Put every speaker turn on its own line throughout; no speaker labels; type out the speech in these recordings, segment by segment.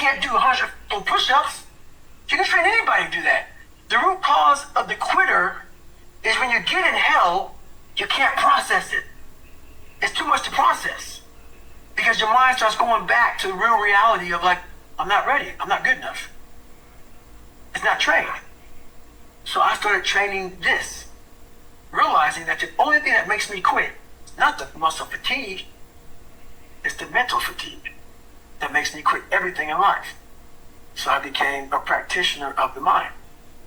can't do 100 push-ups. You can train anybody to do that. The root cause of the quitter is when you get in hell, you can't process it. It's too much to process. Because your mind starts going back to the real reality of like, I'm not ready, I'm not good enough. It's not trained. So I started training this, realizing that the only thing that makes me quit is not the muscle fatigue, it's the mental fatigue that makes me quit everything in life. So I became a practitioner of the mind.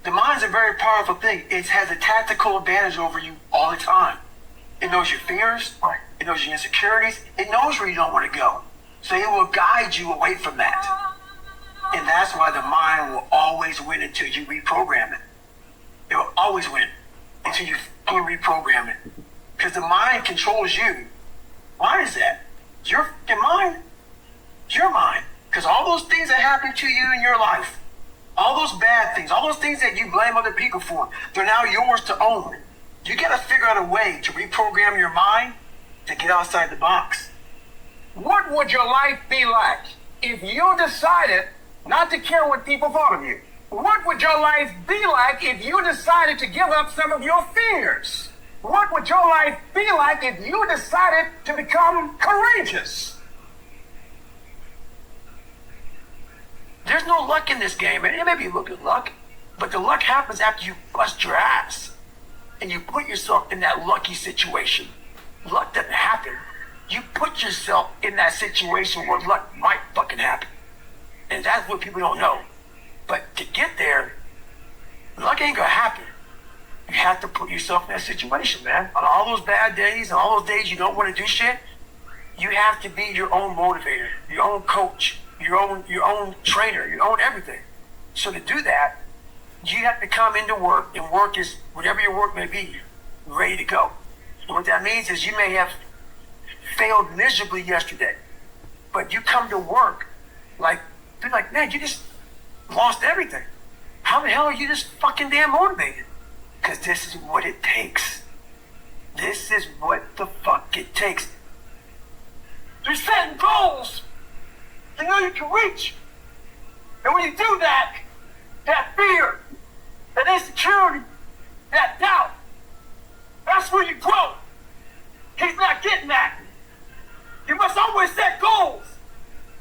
The mind is a very powerful thing. It has a tactical advantage over you all the time. It knows your fears, it knows your insecurities, it knows where you don't want to go. So it will guide you away from that. And that's why the mind will always win until you reprogram it. It will always win until you reprogram it. Because the mind controls you. Why is that? It's your mind. It's your mind. Because all those things that happen to you in your life, all those bad things, all those things that you blame other people for, they're now yours to own. You got to figure out a way to reprogram your mind to get outside the box.
What would your life be like if you decided not to care what people thought of you? What would your life be like if you decided to give up some of your fears? What would your life be like if you decided to become courageous?
There's no luck in this game, man. It may be a little bit of luck, but the luck happens after you bust your ass and you put yourself in that lucky situation. Luck doesn't happen. You put yourself in that situation where luck might fucking happen. And that's what people don't know. But to get there, luck ain't gonna happen. You have to put yourself in that situation, man. On all those bad days and all those days you don't want to do shit, you have to be your own motivator, your own coach, your own trainer, your own everything. So to do that, you have to come into work, and work is whatever your work may be, ready to go. And what that means is you may have failed miserably yesterday, but you come to work like, you're like, man, you just lost everything. How the hell are you just fucking damn motivated? Because this is what it takes. This is what the fuck it takes. You're setting goals you know you can reach. And when you do that, that fear, that insecurity, that doubt, that's where you grow. He's not getting that. You must always set goals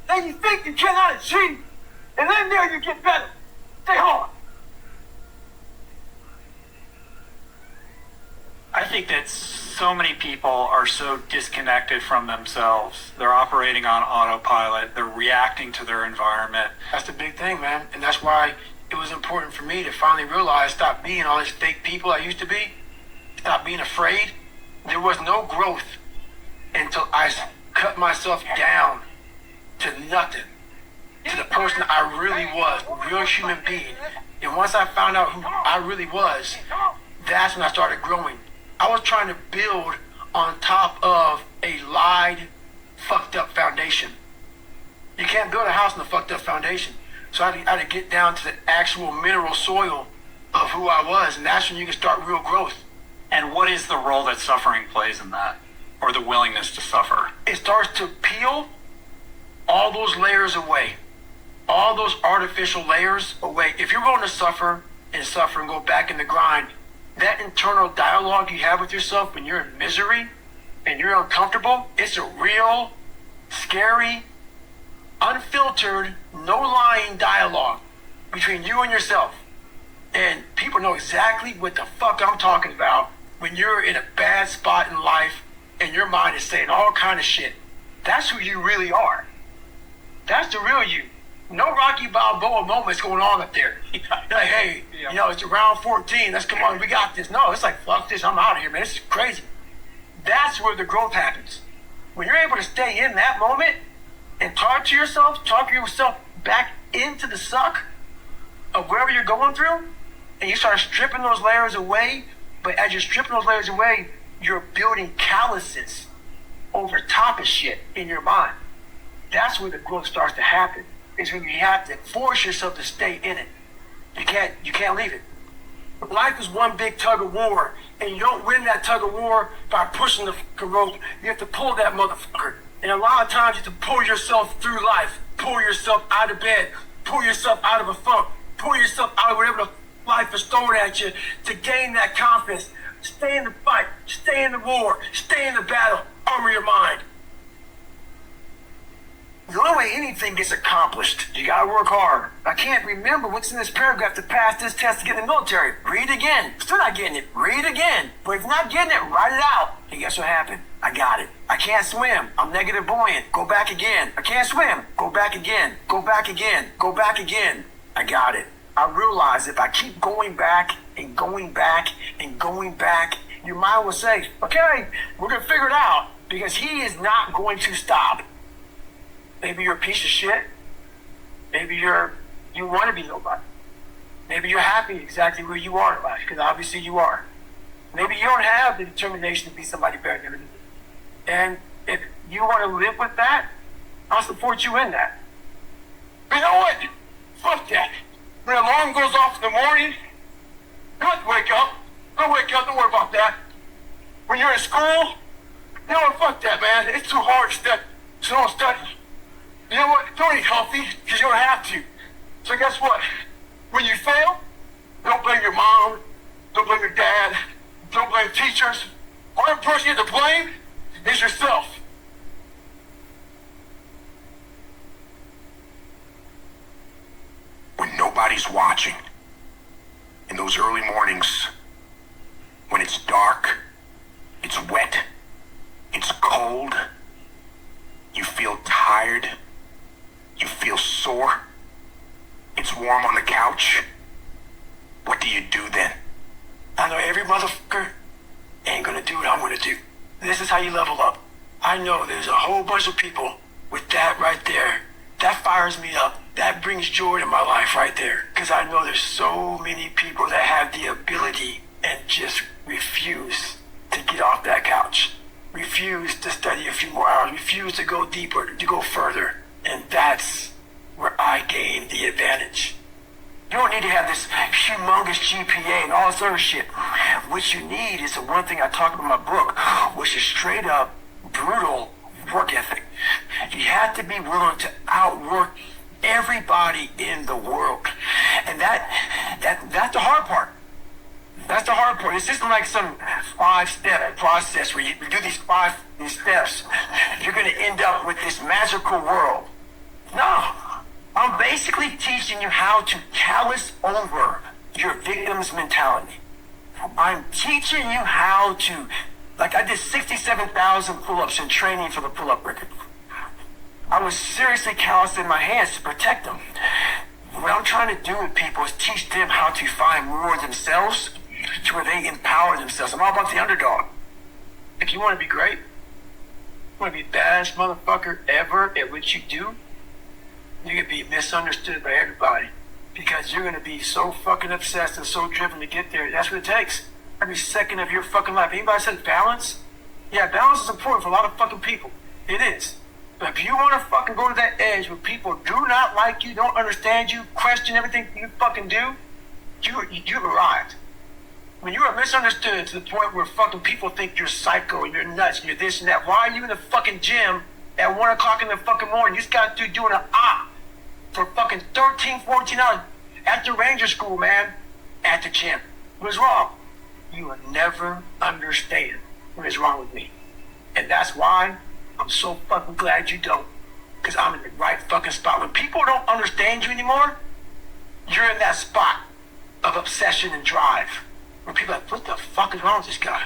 that you think you cannot achieve. And then there you get better. Stay hard.
I think that so many people are so disconnected from themselves. They're operating on autopilot. They're reacting to their environment.
That's the big thing, man. And that's why it was important for me to finally realize, stop being all these fake people I used to be. Stop being afraid. There was no growth until I cut myself down to nothing, to the person I really was, a real human being. And once I found out who I really was, that's when I started growing. I was trying to build on top of a lied, fucked up foundation. You can't build a house on a fucked up foundation. So I had to get down to the actual mineral soil of who I was, and that's when you can start real growth.
And what is the role that suffering plays in that, or the willingness to suffer?
It starts to peel all those layers away, all those artificial layers away. If you're willing to suffer and go back in the grind, that internal dialogue you have with yourself when you're in misery and you're uncomfortable, it's a real, scary, unfiltered, no lying dialogue between you and yourself. And people know exactly what the fuck I'm talking about when you're in a bad spot in life and your mind is saying all kind of shit. That's who you really are. That's the real you. No Rocky Balboa moments going on up there. Like, hey, you know, it's round 14. Let's come on, we got this. No, it's like, fuck this, I'm out of here, man. This is crazy. That's where the growth happens. When you're able to stay in that moment and talk yourself back into the suck of wherever you're going through, and you start stripping those layers away, but as you're stripping those layers away, you're building calluses over top of shit in your mind. That's where the growth starts to happen. Is when you have to force yourself to stay in it. You can't leave it. Life is one big tug of war, and you don't win that tug of war by pushing the rope. You have to pull that motherfucker. And a lot of times you have to pull yourself through life Pull yourself out of bed. Pull yourself out of a funk. Pull yourself out of whatever the life is throwing at you to gain that confidence. Stay in the fight. Stay in the war. Stay in the battle. Armor your mind. The only way anything gets accomplished, you gotta work hard. I can't remember what's in this paragraph to pass this test to get in the military. Read it again. Still not getting it. Read it again. But if you're not getting it, write it out. And guess what happened? I got it. I can't swim. I'm negative buoyant. Go back again. I can't swim. Go back again. Go back again. Go back again. I got it. I realize if I keep going back and going back and going back, your mind will say, okay, we're gonna figure it out, because he is not going to stop. Maybe you're a piece of shit. Maybe you want to be nobody. Maybe you're happy exactly where you are in life, because obviously you are. Maybe you don't have the determination to be somebody better than you. And if you want to live with that, I'll support you in that.
You know what? Fuck that. When the alarm goes off in the morning, you don't have to wake up. Don't wake up. Don't worry about that. When you're in school, you know what? Fuck that, man. It's too hard to study. So don't study. You know what? Don't eat healthy, because you don't have to. So guess what? When you fail, don't blame your mom. Don't blame your dad. Don't blame teachers. Only person you have to blame is yourself. When nobody's watching, in those early mornings, when it's dark, it's wet, it's cold, you feel tired, you feel sore, it's warm on the couch, what do you do then?
I know every motherfucker ain't gonna do what I'm gonna do. This is how you level up. I know there's a whole bunch of people with that right there. That fires me up. That brings joy to my life right there. Because I know there's so many people that have the ability and just refuse to get off that couch. Refuse to study a few more hours. Refuse to go deeper, to go further. And that's where I gain the advantage. You don't need to have this humongous GPA and all this other shit. What you need is the one thing I talk about in my book, which is straight up brutal work ethic. You have to be willing to outwork everybody in the world. And that's the hard part. That's the hard part. This isn't like some 5-step process where you do these steps. You're going to end up with this magical world. No. I'm basically teaching you how to callous over your victim's mentality. I'm teaching you how to, like I did 67,000 pull-ups in training for the pull-up record. I was seriously callousing my hands to protect them. What I'm trying to do with people is teach them how to find more of themselves to where they empower themselves. I'm all about the underdog. If you want to be great, you want to be the baddest motherfucker ever at what you do, you're going to be misunderstood by everybody. Because you're going to be so fucking obsessed and so driven to get there. That's what it takes. Every second of your fucking life. Anybody said balance? Yeah, balance is important for a lot of fucking people. It is. But if you want to fucking go to that edge where people do not like you, don't understand you, question everything you fucking do, you've arrived. When you are misunderstood to the point where fucking people think you're psycho and you're nuts and you're this and that, why are you in the fucking gym at 1 o'clock in the fucking morning? You just got to doing an op for fucking 13, 14 hours at the ranger school, man, at the gym. What's wrong? You will never understand what is wrong with me. And that's why I'm so fucking glad you don't. Because I'm in the right fucking spot. When people don't understand you anymore, you're in that spot of obsession and drive. Where people are like, what the fuck is wrong with this guy?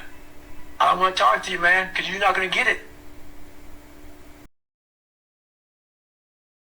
I don't want to talk to you, man, because you're not going to get it.